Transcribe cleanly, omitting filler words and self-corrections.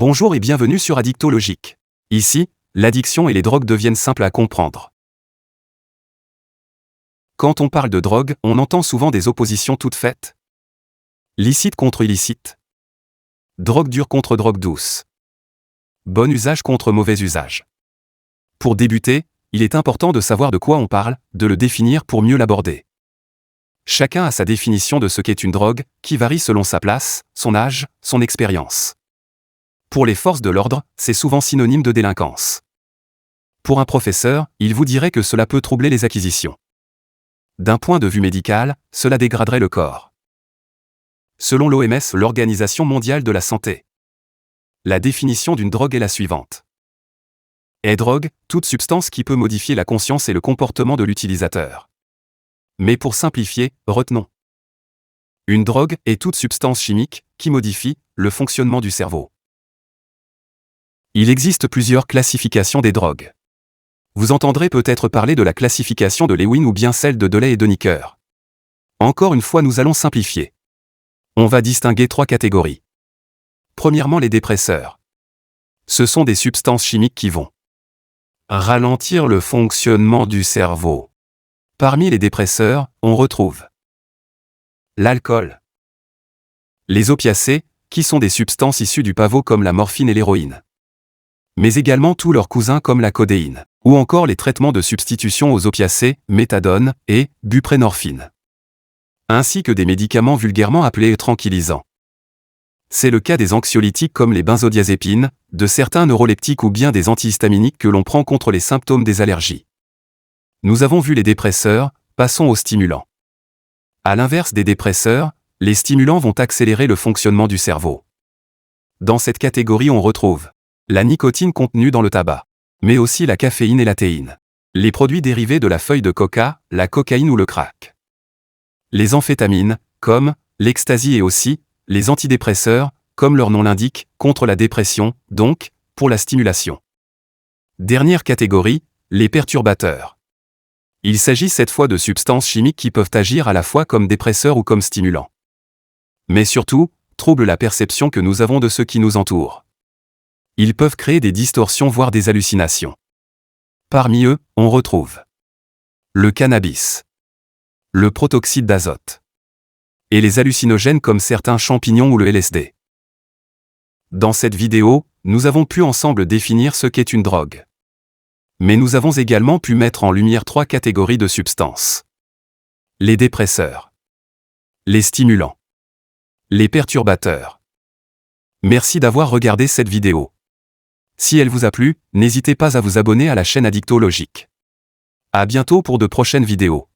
Bonjour et bienvenue sur Addictologique. Ici, l'addiction et les drogues deviennent simples à comprendre. Quand on parle de drogue, on entend souvent des oppositions toutes faites. Licite contre illicite. Drogue dure contre drogue douce. Bon usage contre mauvais usage. Pour débuter, il est important de savoir de quoi on parle, de le définir pour mieux l'aborder. Chacun a sa définition de ce qu'est une drogue, qui varie selon sa place, son âge, son expérience. Pour les forces de l'ordre, c'est souvent synonyme de délinquance. Pour un professeur, il vous dirait que cela peut troubler les acquisitions. D'un point de vue médical, cela dégraderait le corps. Selon l'OMS, l'Organisation mondiale de la santé, la définition d'une drogue est la suivante. Est drogue, toute substance qui peut modifier la conscience et le comportement de l'utilisateur. Mais pour simplifier, retenons. Une drogue est toute substance chimique qui modifie le fonctionnement du cerveau. Il existe plusieurs classifications des drogues. Vous entendrez peut-être parler de la classification de Lewin ou bien celle de Delay et de Nicker. Encore une fois, nous allons simplifier. On va distinguer trois catégories. Premièrement, les dépresseurs. Ce sont des substances chimiques qui vont ralentir le fonctionnement du cerveau. Parmi les dépresseurs, on retrouve l'alcool, les opiacés, qui sont des substances issues du pavot comme la morphine et l'héroïne, mais également tous leurs cousins comme la codéine, ou encore les traitements de substitution aux opiacés, méthadone et buprenorphine, ainsi que des médicaments vulgairement appelés tranquillisants. C'est le cas des anxiolytiques comme les benzodiazépines, de certains neuroleptiques ou bien des antihistaminiques que l'on prend contre les symptômes des allergies. Nous avons vu les dépresseurs, passons aux stimulants. À l'inverse des dépresseurs, les stimulants vont accélérer le fonctionnement du cerveau. Dans cette catégorie, on retrouve la nicotine contenue dans le tabac, mais aussi la caféine et la théine, les produits dérivés de la feuille de coca, la cocaïne ou le crack, les amphétamines, comme l'ecstasy et aussi les antidépresseurs, comme leur nom l'indique, contre la dépression, donc, pour la stimulation. Dernière catégorie, les perturbateurs. Il s'agit cette fois de substances chimiques qui peuvent agir à la fois comme dépresseurs ou comme stimulants. Mais surtout, troublent la perception que nous avons de ce qui nous entoure. Ils peuvent créer des distorsions voire des hallucinations. Parmi eux, on retrouve le cannabis, le protoxyde d'azote, et les hallucinogènes comme certains champignons ou le LSD. Dans cette vidéo, nous avons pu ensemble définir ce qu'est une drogue. Mais nous avons également pu mettre en lumière trois catégories de substances. Les dépresseurs, les stimulants, les perturbateurs. Merci d'avoir regardé cette vidéo. Si elle vous a plu, n'hésitez pas à vous abonner à la chaîne Addictologique. À bientôt pour de prochaines vidéos.